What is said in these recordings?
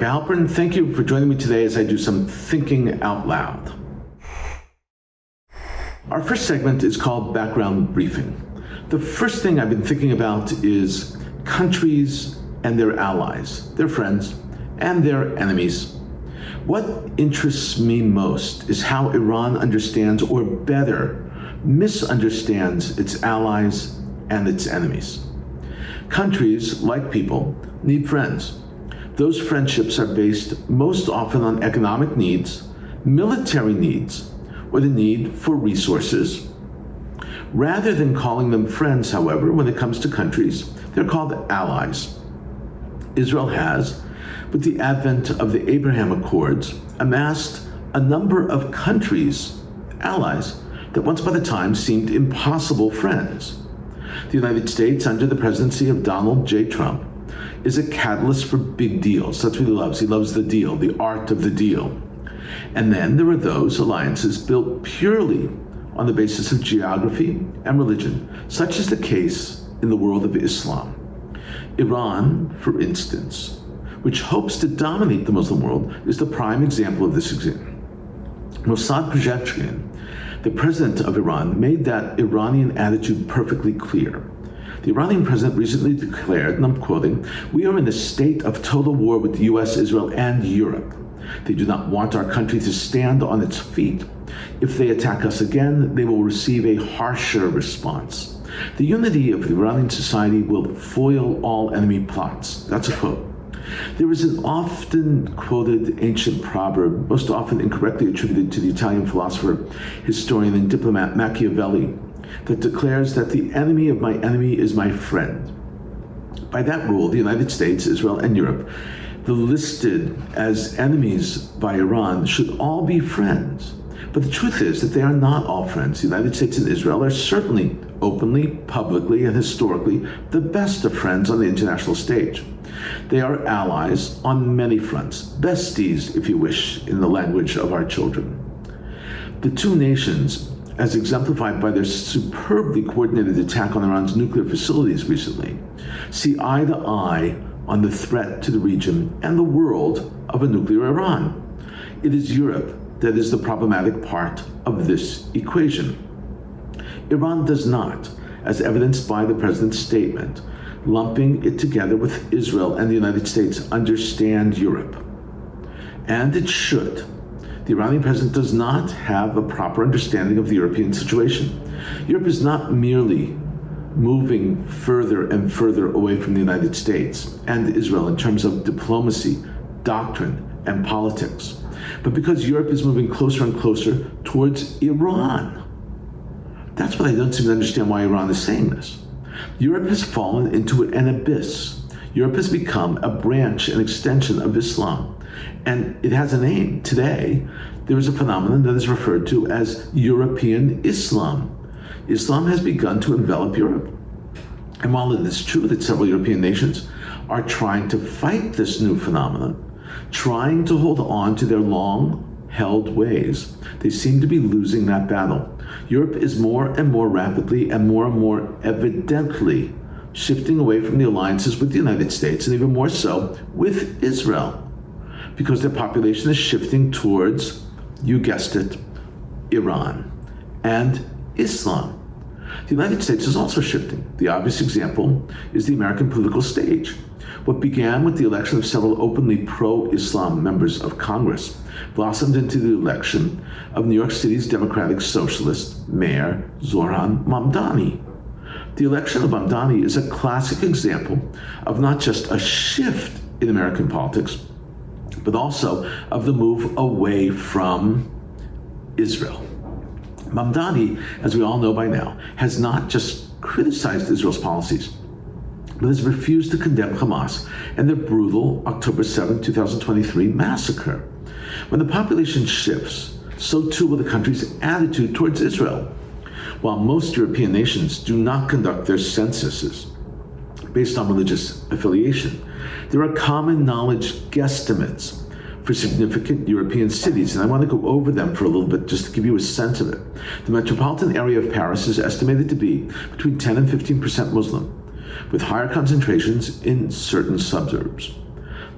Micah Halpern. Thank you for joining me today as I do some thinking out loud. Our first segment is called Background Briefing. The first thing I've been thinking about is countries and their allies, their friends, and their enemies. What interests me most is how Iran understands, or better, misunderstands its allies and its enemies. Countries, like people, need friends. Those friendships are based most often on economic needs, military needs, or the need for resources. Rather than calling them friends, however, when it comes to countries, they're called allies. Israel has, with the advent of the Abraham Accords, amassed a number of countries, allies, that once upon a time seemed impossible friends. The United States, under the presidency of Donald J. Trump, is a catalyst for big deals. That's what he loves. He loves the deal, the art of the deal. And then there are those alliances built purely on the basis of geography and religion, such is the case in the world of Islam. Iran, for instance, which hopes to dominate the Muslim world, is the prime example of this example. Mossad Pezeshkian, the president of Iran, made that Iranian attitude perfectly clear. The Iranian president recently declared, and I'm quoting, "We are in a state of total war with the US, Israel, and Europe. They do not want our country to stand on its feet. If they attack us again, they will receive a harsher response. The unity of the Iranian society will foil all enemy plots." That's a quote. There is an often quoted ancient proverb, most often incorrectly attributed to the Italian philosopher, historian, and diplomat Machiavelli, that declares that the enemy of my enemy is my friend. By that rule, the United States, Israel, and Europe, the listed as enemies by Iran, should all be friends. But the truth is that they are not all friends. The United States and Israel are certainly openly, publicly, and historically the best of friends on the international stage. They are allies on many fronts, besties, if you wish, in the language of our children. The two nations, as exemplified by their superbly coordinated attack on Iran's nuclear facilities recently, see eye to eye on the threat to the region and the world of a nuclear Iran. It is Europe that is the problematic part of this equation. Iran does not, as evidenced by the president's statement, lumping it together with Israel and the United States, understand Europe. And it should. The Iranian president does not have a proper understanding of the European situation. Europe is not merely moving further and further away from the United States and Israel in terms of diplomacy, doctrine, and politics, but because Europe is moving closer and closer towards Iran. That's what I don't seem to understand, why Iran is saying this. Europe has fallen into an abyss. Europe has become a branch, an extension of Islam. And it has a name. Today, there is a phenomenon that is referred to as European Islam. Islam has begun to envelop Europe. And while it is true that several European nations are trying to fight this new phenomenon, trying to hold on to their long-held ways, they seem to be losing that battle. Europe is more and more rapidly and more evidently shifting away from the alliances with the United States, and even more so with Israel, because their population is shifting towards, you guessed it, Iran and Islam. The United States is also shifting. The obvious example is the American political stage. What began with the election of several openly pro-Islam members of Congress blossomed into the election of New York City's Democratic Socialist Mayor Zohran Mamdani. The election of Mamdani is a classic example of not just a shift in American politics, but also of the move away from Israel. Mamdani, as we all know by now, has not just criticized Israel's policies, but has refused to condemn Hamas and their brutal October 7, 2023 massacre. When the population shifts, so too will the country's attitude towards Israel. While most European nations do not conduct their censuses based on religious affiliation, there are common knowledge guesstimates for significant European cities, and I want to go over them for a little bit just to give you a sense of it. The metropolitan area of Paris is estimated to be between 10 and 15% Muslim, with higher concentrations in certain suburbs.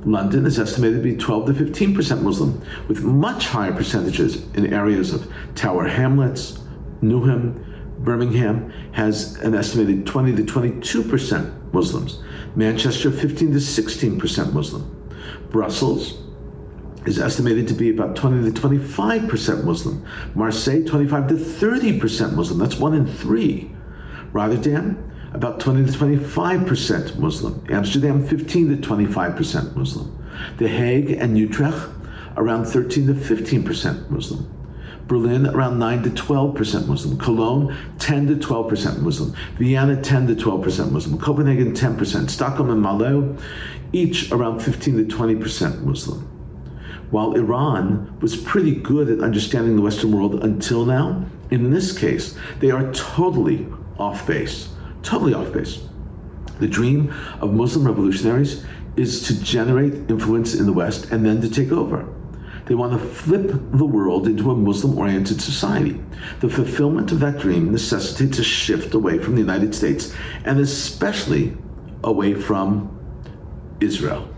London is estimated to be 12 to 15% Muslim, with much higher percentages in areas of Tower Hamlets. Newham, Birmingham has an estimated 20 to 22% Muslims. Manchester, 15 to 16% Muslim. Brussels is estimated to be about 20 to 25% Muslim. Marseille, 25 to 30% Muslim. That's 1 in 3. Rotterdam, about 20 to 25% Muslim. Amsterdam, 15 to 25% Muslim. The Hague and Utrecht, around 13 to 15% Muslim. Berlin, around 9 to 12% Muslim. Cologne, 10 to 12% Muslim. Vienna, 10 to 12% Muslim. Copenhagen, 10%. Stockholm and Malmö, each around 15 to 20% Muslim. While Iran was pretty good at understanding the Western world until now, in this case, they are totally off base. Totally off base. The dream of Muslim revolutionaries is to generate influence in the West and then to take over. They want to flip the world into a Muslim-oriented society. The fulfillment of that dream necessitates a shift away from the United States and especially away from Israel.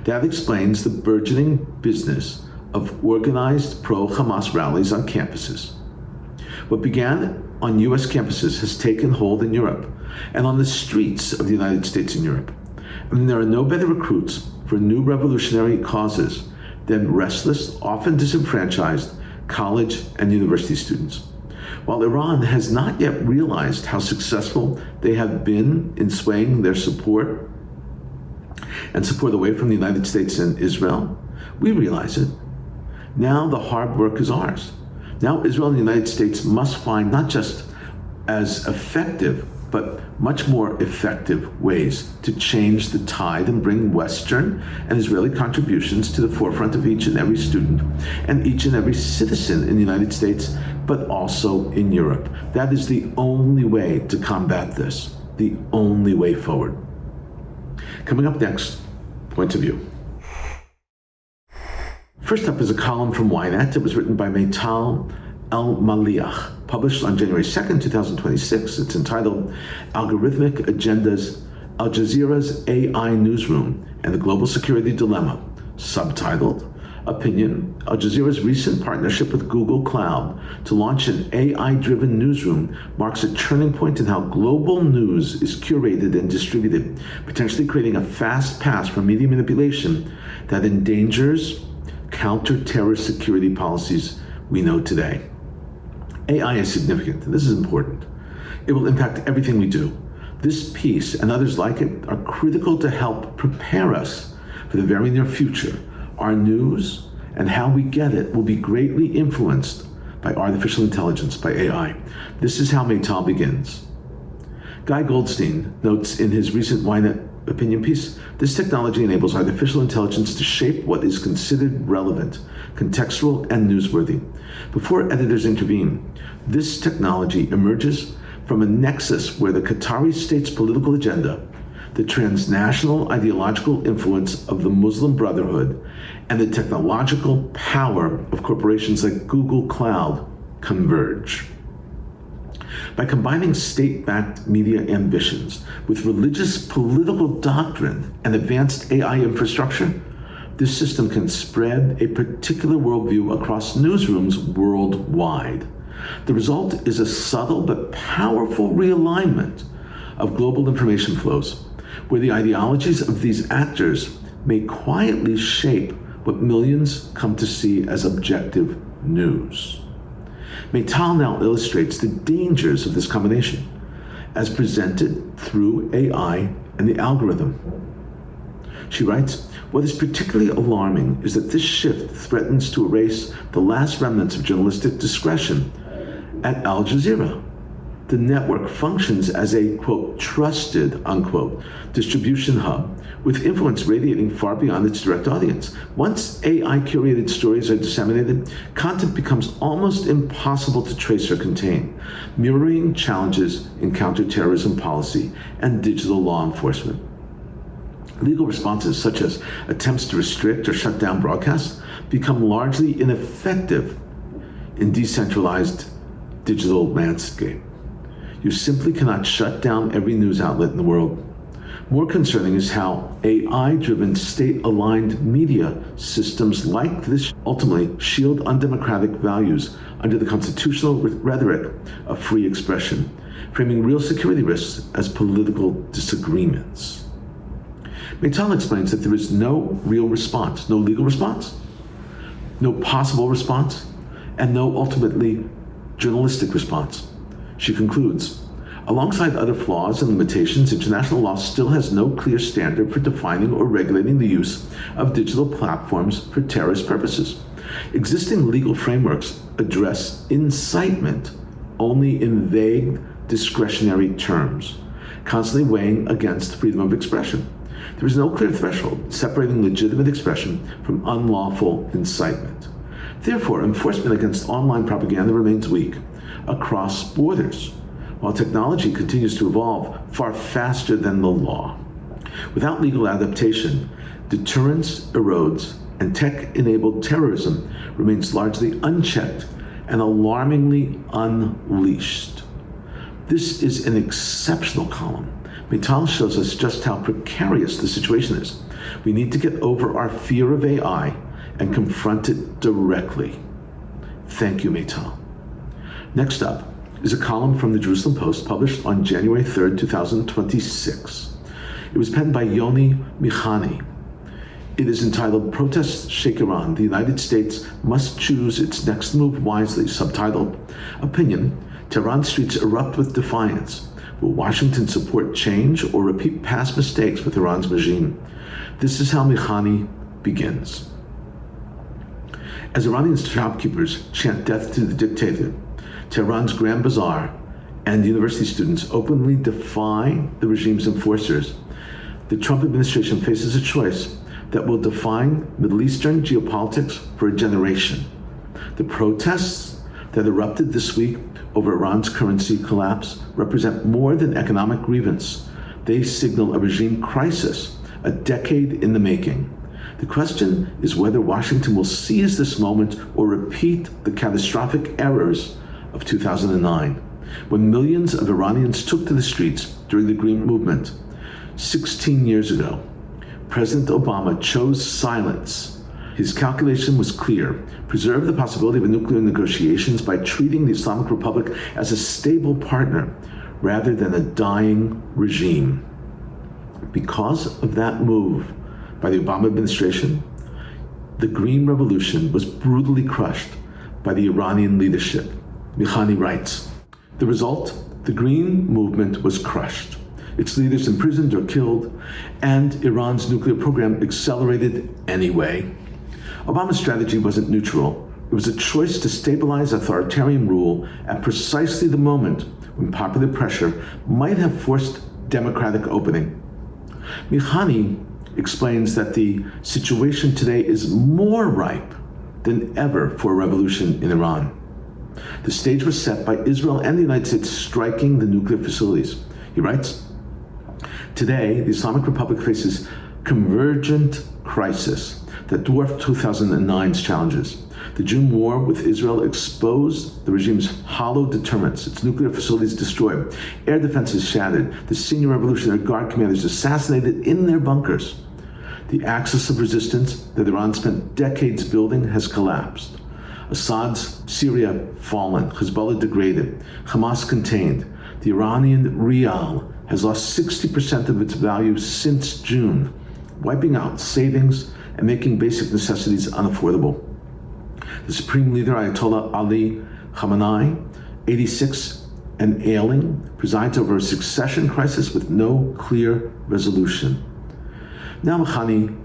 That explains the burgeoning business of organized pro-Hamas rallies on campuses. What began on US campuses has taken hold in Europe and on the streets of the United States and Europe. And there are no better recruits for new revolutionary causes than restless, often disenfranchised college and university students. While Iran has not yet realized how successful they have been in swaying their support away from the United States and Israel, we realize it. Now the hard work is ours. Now Israel and the United States must find not just as effective, but much more effective ways to change the tide and bring Western and Israeli contributions to the forefront of each and every student and each and every citizen in the United States, but also in Europe. That is the only way to combat this, the only way forward. Coming up next, points of view. First up is a column from Ynet. It was written by Meital El-Maliach, published on January 2nd, 2026. It's entitled Algorithmic Agendas, Al Jazeera's AI Newsroom and the Global Security Dilemma. Subtitled, Opinion, Al Jazeera's recent partnership with Google Cloud to launch an AI-driven newsroom marks a turning point in how global news is curated and distributed, potentially creating a fast pass for media manipulation that endangers counter-terrorist security policies we know today. AI is significant, and this is important. It will impact everything we do. This piece and others like it are critical to help prepare us for the very near future. Our news and how we get it will be greatly influenced by artificial intelligence, by AI. This is how Meital begins. Guy Goldstein notes in his recent Ynet opinion piece, this technology enables artificial intelligence to shape what is considered relevant, contextual, and newsworthy. Before editors intervene, this technology emerges from a nexus where the Qatari state's political agenda, the transnational ideological influence of the Muslim Brotherhood, and the technological power of corporations like Google Cloud converge. By combining state-backed media ambitions with religious political doctrine and advanced AI infrastructure, this system can spread a particular worldview across newsrooms worldwide. The result is a subtle but powerful realignment of global information flows, where the ideologies of these actors may quietly shape what millions come to see as objective news. Meital now illustrates the dangers of this combination as presented through AI and the algorithm. She writes, what is particularly alarming is that this shift threatens to erase the last remnants of journalistic discretion at Al Jazeera. The network functions as a, quote, trusted, unquote, distribution hub with influence radiating far beyond its direct audience. Once AI-curated stories are disseminated, content becomes almost impossible to trace or contain, mirroring challenges in counterterrorism policy and digital law enforcement. Legal responses such as attempts to restrict or shut down broadcasts become largely ineffective in decentralized digital landscape. You simply cannot shut down every news outlet in the world. More concerning is how AI-driven state-aligned media systems like this ultimately shield undemocratic values under the constitutional rhetoric of free expression, framing real security risks as political disagreements. Meital explains that there is no real response, no legal response, no possible response, and no ultimately journalistic response. She concludes, alongside other flaws and limitations, international law still has no clear standard for defining or regulating the use of digital platforms for terrorist purposes. Existing legal frameworks address incitement only in vague, discretionary terms, constantly weighing against freedom of expression. There is no clear threshold separating legitimate expression from unlawful incitement. Therefore, enforcement against online propaganda remains weak across borders, while technology continues to evolve far faster than the law. Without legal adaptation, deterrence erodes, and tech-enabled terrorism remains largely unchecked and alarmingly unleashed. This is an exceptional column. Meital shows us just how precarious the situation is. We need to get over our fear of AI and confront it directly. Thank you, Meital. Next up is a column from the Jerusalem Post published on January 3rd, 2026. It was penned by Yoni Michani. It is entitled Protests Shake Iran. The United States must choose its next move wisely. Subtitled, Opinion, Tehran streets erupt with defiance. Will Washington support change or repeat past mistakes with Iran's regime? This is how Michani begins. As Iranian shopkeepers chant death to the dictator, Tehran's Grand Bazaar and university students openly defy the regime's enforcers, the Trump administration faces a choice that will define Middle Eastern geopolitics for a generation. The protests that erupted this week over Iran's currency collapse represent more than economic grievance. They signal a regime crisis, a decade in the making. The question is whether Washington will seize this moment or repeat the catastrophic errors of 2009, when millions of Iranians took to the streets during the Green Movement. 16 years ago, President Obama chose silence. His calculation was clear: preserve the possibility of nuclear negotiations by treating the Islamic Republic as a stable partner rather than a dying regime. Because of that move by the Obama administration, the Green Revolution was brutally crushed by the Iranian leadership. Michani writes, the result, the Green Movement was crushed. Its leaders imprisoned or killed, and Iran's nuclear program accelerated anyway. Obama's strategy wasn't neutral. It was a choice to stabilize authoritarian rule at precisely the moment when popular pressure might have forced democratic opening. Michani explains that the situation today is more ripe than ever for a revolution in Iran. The stage was set by Israel and the United States striking the nuclear facilities. He writes, today, the Islamic Republic faces convergent crisis that dwarfed 2009's challenges. The June war with Israel exposed the regime's hollow deterrence, its nuclear facilities destroyed, air defenses shattered, the senior Revolutionary Guard commanders assassinated in their bunkers. The axis of resistance that Iran spent decades building has collapsed. Assad's Syria fallen, Hezbollah degraded, Hamas contained. The Iranian rial has lost 60% of its value since June, wiping out savings and making basic necessities unaffordable. The Supreme Leader Ayatollah Ali Khamenei, 86 and ailing, presides over a succession crisis with no clear resolution. Now Michani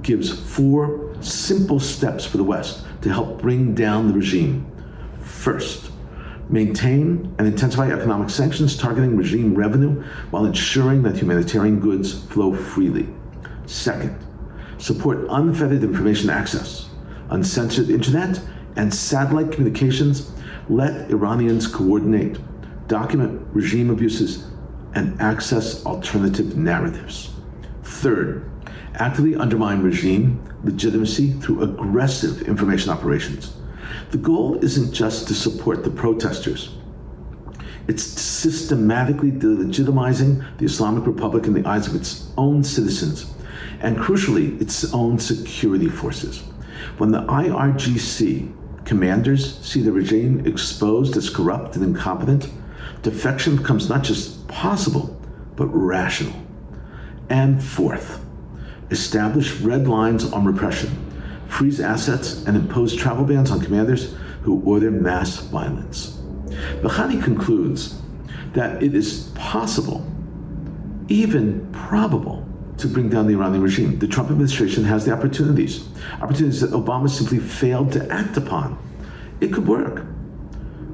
gives 4 simple steps for the West to help bring down the regime. First, maintain and intensify economic sanctions targeting regime revenue while ensuring that humanitarian goods flow freely. Second, support unfettered information access, uncensored internet, and satellite communications. Let Iranians coordinate, document regime abuses, and access alternative narratives. Third, actively undermine regime legitimacy through aggressive information operations. The goal isn't just to support the protesters. It's systematically delegitimizing the Islamic Republic in the eyes of its own citizens, and crucially, its own security forces. When the IRGC commanders see the regime exposed as corrupt and incompetent, defection becomes not just possible, but rational. And fourth, establish red lines on repression, freeze assets, and impose travel bans on commanders who order mass violence. Bahani concludes that it is possible, even probable, to bring down the Iranian regime. The Trump administration has the opportunities that Obama simply failed to act upon. It could work.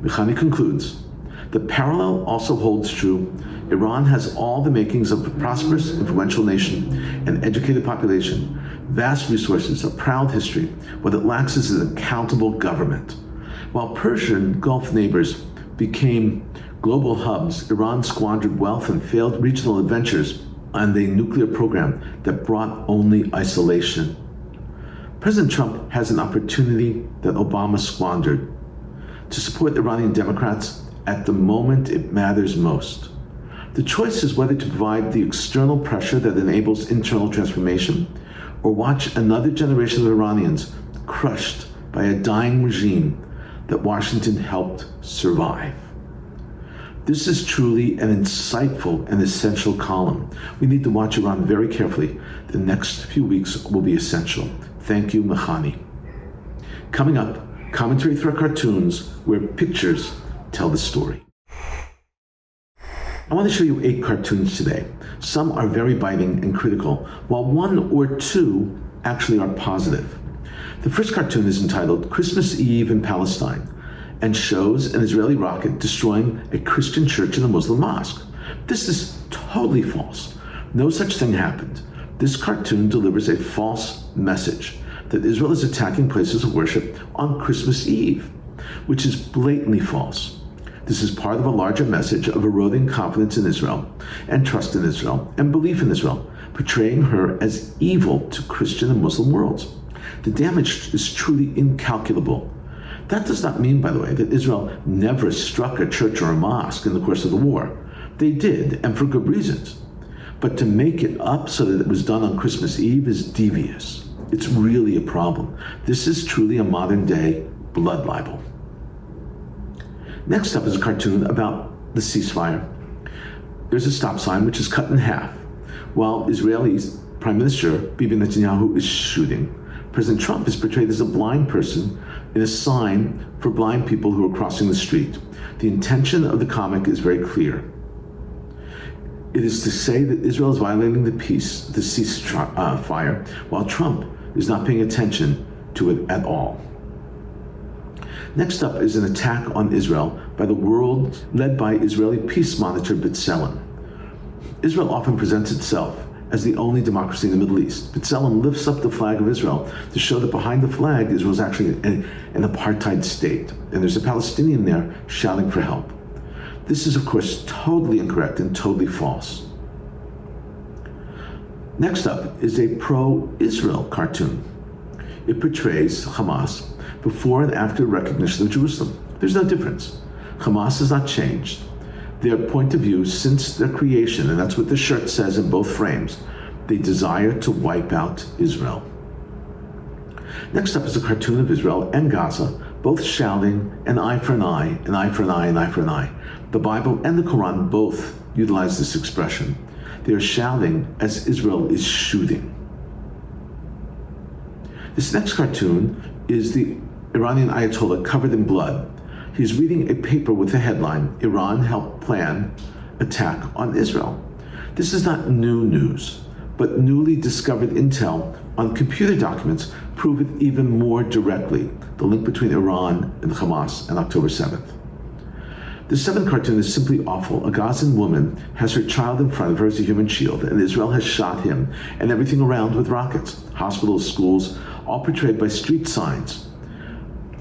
Bahani concludes, the parallel also holds true. Iran has all the makings of a prosperous, influential nation, an educated population, vast resources, a proud history. What it lacks is an accountable government. While Persian Gulf neighbors became global hubs, Iran squandered wealth and failed regional adventures on a nuclear program that brought only isolation. President Trump has an opportunity that Obama squandered to support Iranian Democrats at the moment it matters most. The choice is whether to provide the external pressure that enables internal transformation or watch another generation of Iranians crushed by a dying regime that Washington helped survive. This is truly an insightful and essential column. We need to watch Iran very carefully. The next few weeks will be essential. Thank you, Mahani. Coming up, commentary through our cartoons where pictures tell the story. I want to show you 8 cartoons today. Some are very biting and critical, while 1 or 2 actually are positive. The first cartoon is entitled Christmas Eve in Palestine and shows an Israeli rocket destroying a Christian church and a Muslim mosque. This is totally false. No such thing happened. This cartoon delivers a false message that Israel is attacking places of worship on Christmas Eve, which is blatantly false. This is part of a larger message of eroding confidence in Israel and trust in Israel and belief in Israel, portraying her as evil to Christian and Muslim worlds. The damage is truly incalculable. That does not mean, by the way, that Israel never struck a church or a mosque in the course of the war. They did, and for good reasons. But to make it up so that it was done on Christmas Eve is devious. It's really a problem. This is truly a modern-day blood libel. Next up is a cartoon about the ceasefire. There's a stop sign which is cut in half, while Israeli's Prime Minister Bibi Netanyahu is shooting. President Trump is portrayed as a blind person in a sign for blind people who are crossing the street. The intention of the comic is very clear. It is to say that Israel is violating the ceasefire, while Trump is not paying attention to it at all. Next up is an attack on Israel by the world led by Israeli peace monitor B'Tselem. Israel often presents itself as the only democracy in the Middle East. B'Tselem lifts up the flag of Israel to show that behind the flag Israel is actually an apartheid state, and there's a Palestinian there shouting for help. This is, of course, totally incorrect and totally false. Next up is a pro-Israel cartoon. It portrays Hamas before and after recognition of Jerusalem. There's no difference. Hamas has not changed. Their point of view since their creation, and that's what the shirt says in both frames, they desire to wipe out Israel. Next up is a cartoon of Israel and Gaza, both shouting an eye for an eye, an eye for an eye, an eye for an eye. The Bible and the Quran both utilize this expression. They are shouting as Israel is shooting. This next cartoon is the Iranian Ayatollah covered in blood. He's reading a paper with the headline, Iran helped plan attack on Israel. This is not new news, but newly discovered intel on computer documents prove it even more directly, the link between Iran and Hamas on October 7th. The seventh cartoon is simply awful. A Gazan woman has her child in front of her as a human shield, and Israel has shot him and everything around with rockets. Hospitals, schools, all portrayed by street signs.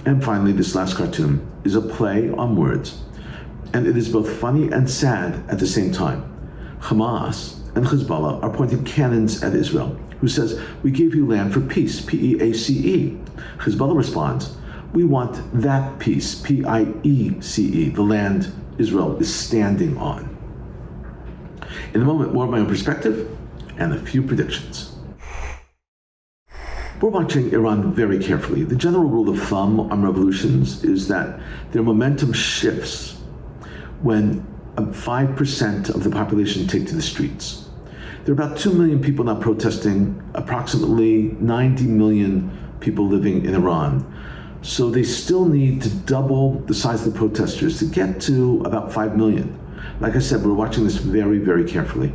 And finally, this last cartoon is a play on words, and it is both funny and sad at the same time. Hamas and Hezbollah are pointing cannons at Israel, who says, "We gave you land for peace," P-E-A-C-E. Hezbollah responds, "We want that peace," P-I-E-C-E, the land Israel is standing on. In a moment, more of my own perspective and a few predictions. We're watching Iran very carefully. The general rule of thumb on revolutions is that their momentum shifts when 5% of the population take to the streets. There are about 2 million people now protesting, approximately 90 million people living in Iran. So they still need to double the size of the protesters to get to about 5 million. Like I said, we're watching this very, very carefully.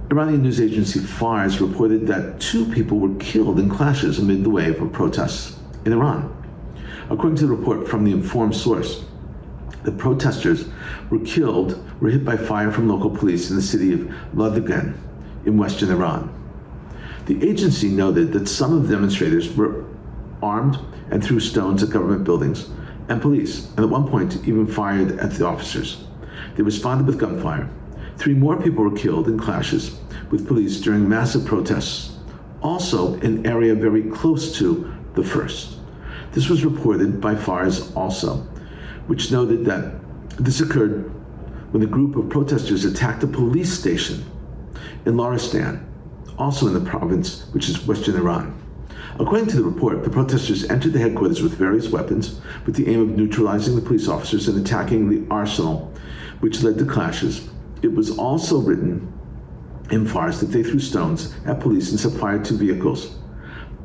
Iranian news agency Fars reported that 2 people were killed in clashes amid the wave of protests in Iran. According to the report from the informed source, the protesters were hit by fire from local police in the city of Ladigan in western Iran. The agency noted that some of the demonstrators were armed and threw stones at government buildings and police, and at one point even fired at the officers. They responded with gunfire. 3 more people were killed in clashes with police during massive protests, also in an area very close to the first. This was reported by Fars also, which noted that this occurred when a group of protesters attacked a police station in Loristan, also in the province, which is western Iran. According to the report, the protesters entered the headquarters with various weapons with the aim of neutralizing the police officers and attacking the arsenal, which led to clashes. It was also written in Fars that they threw stones at police and set fire to vehicles.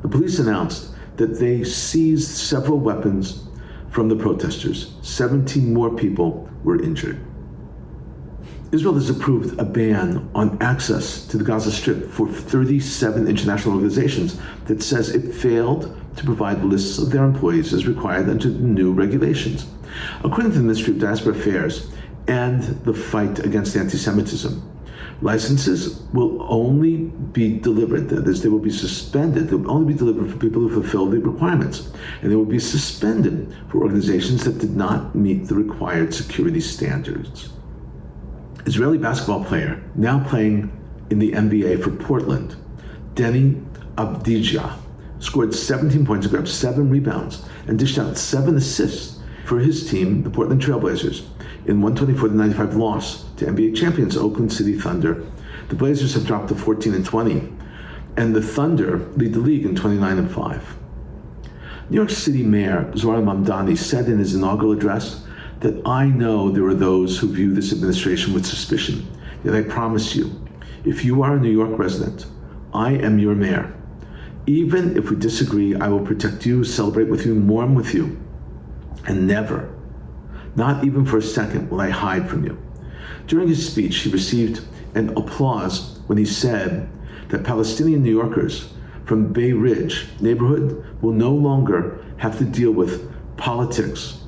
The police announced that they seized several weapons from the protesters. 17 more people were injured. Israel has approved a ban on access to the Gaza Strip for 37 international organizations that says it failed to provide lists of their employees as required under the new regulations. According to the Ministry of Diaspora Affairs and the fight against anti-Semitism, licenses will only be delivered, that is, they will be suspended. They will only be delivered for people who fulfill the requirements, and they will be suspended for organizations that did not meet the required security standards. Israeli basketball player now playing in the NBA for Portland, Deni Avdija, scored 17 points and grabbed 7 rebounds and dished out 7 assists for his team, the Portland Trailblazers, in 124-95 loss to NBA champions Oakland City Thunder. The Blazers have dropped to 14-20, and the Thunder lead the league in 29-5. New York City Mayor Zohran Mamdani said in his inaugural address that I know there are those who view this administration with suspicion, yet I promise you, if you are a New York resident, I am your mayor. Even if we disagree, I will protect you, celebrate with you, mourn with you, and never, not even for a second, will I hide from you. During his speech, he received an applause when he said that Palestinian New Yorkers from Bay Ridge neighborhood will no longer have to deal with politics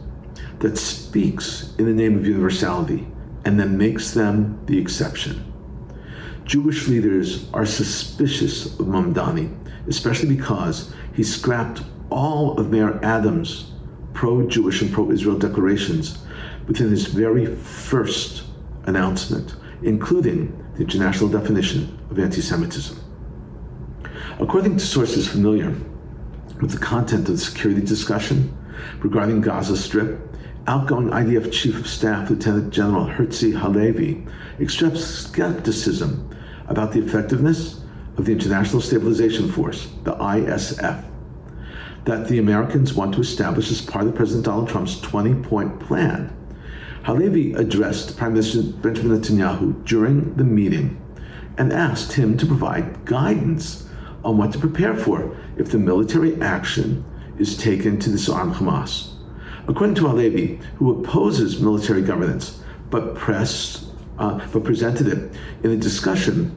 that speaks in the name of universality and then makes them the exception. Jewish leaders are suspicious of Mamdani, especially because he scrapped all of Mayor Adams' pro-Jewish and pro-Israel declarations within his very first announcement, including the international definition of anti-Semitism. According to sources familiar with the content of the security discussion regarding Gaza Strip, outgoing IDF Chief of Staff Lieutenant General Herzi Halevi expressed skepticism about the effectiveness of the International Stabilization Force, the ISF, that the Americans want to establish as part of President Donald Trump's 20-point plan. Halevi addressed Prime Minister Benjamin Netanyahu during the meeting and asked him to provide guidance on what to prepare for if the military action is taken to disarm Hamas. According to Halevi, who opposes military governance, but presented it in a discussion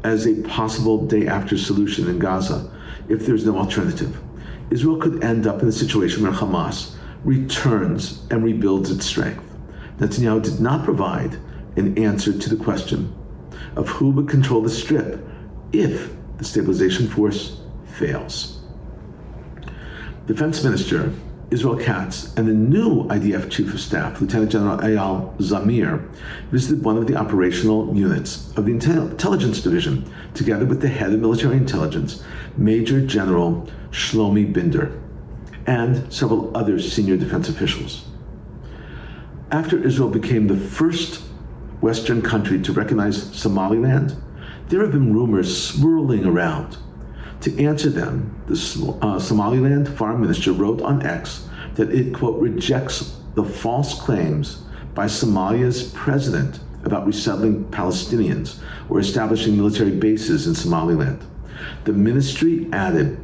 as a possible day-after solution in Gaza if there's no alternative, Israel could end up in a situation where Hamas returns and rebuilds its strength. Netanyahu did not provide an answer to the question of who would control the Strip if the stabilization force fails. Defense Minister Israel Katz and the new IDF Chief of Staff, Lieutenant General Eyal Zamir, visited one of the operational units of the Intelligence Division, together with the head of military intelligence, Major General Shlomi Binder, and several other senior defense officials. After Israel became the first Western country to recognize Somaliland, there have been rumors swirling around. To answer them, the Somaliland Foreign Minister wrote on X that it, quote, rejects the false claims by Somalia's president about resettling Palestinians or establishing military bases in Somaliland. The ministry added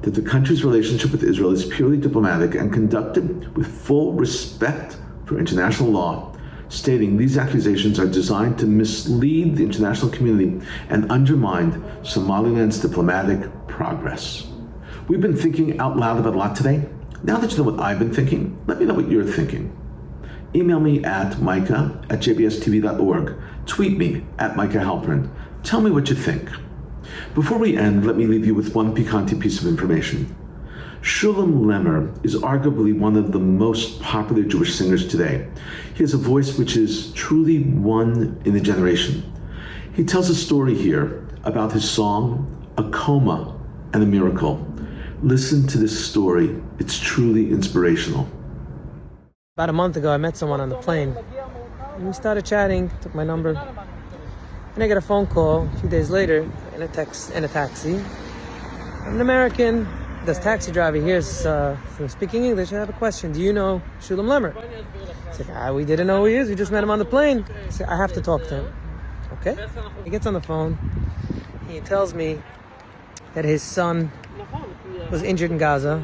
that the country's relationship with Israel is purely diplomatic and conducted with full respect for international law, stating these accusations are designed to mislead the international community and undermine Somaliland's diplomatic progress. We've been thinking out loud about a lot today. Now that you know what I've been thinking, let me know what you're thinking. Email me at micah@jbstv.org. Tweet me at Micah Halpern. Tell me what you think. Before we end, let me leave you with one piquant piece of information. Shulam Lemmer is arguably one of the most popular Jewish singers today. He has a voice which is truly one in a generation. He tells a story here about his song, A Coma and a Miracle. Listen to this story. It's truly inspirational. About a month ago, I met someone on the plane. And we started chatting, took my number. And I got a phone call a few days later in a taxi. I'm an American. This taxi driver here is speaking English. I have a question. Do you know Shulam Lemmer? He's like, we didn't know who he is. We just met him on the plane. I said, I have to talk to him. Okay. He gets on the phone. He tells me that his son was injured in Gaza.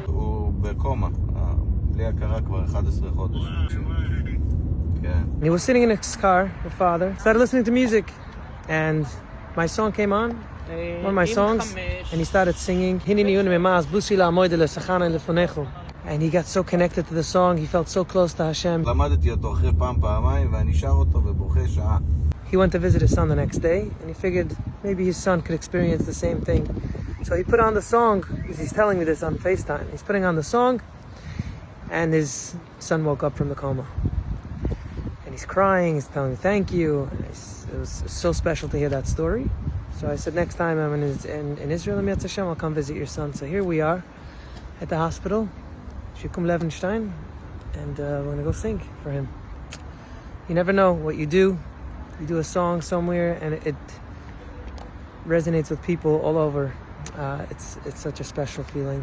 He was sitting in his car with father, started listening to music, and my song came on, one of my songs, and he started singing. And he got so connected to the song, he felt so close to Hashem. He went to visit his son the next day, and he figured maybe his son could experience the same thing. So he put on the song, because he's telling me this on FaceTime. He's putting on the song, and his son woke up from the coma. And he's crying, he's telling me thank you. And it was so special to hear that story. So I said, next time I'm in Israel, I'll come visit your son. So here we are at the hospital, Shikum Levenstein, and we're going to go sing for him. You never know what you do. You do a song somewhere, and it resonates with people all over. It's such a special feeling.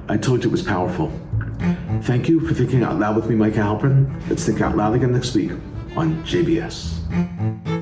I told you it was powerful. Thank you for thinking out loud with me, Micah Halpern. Let's think out loud again next week on JBS.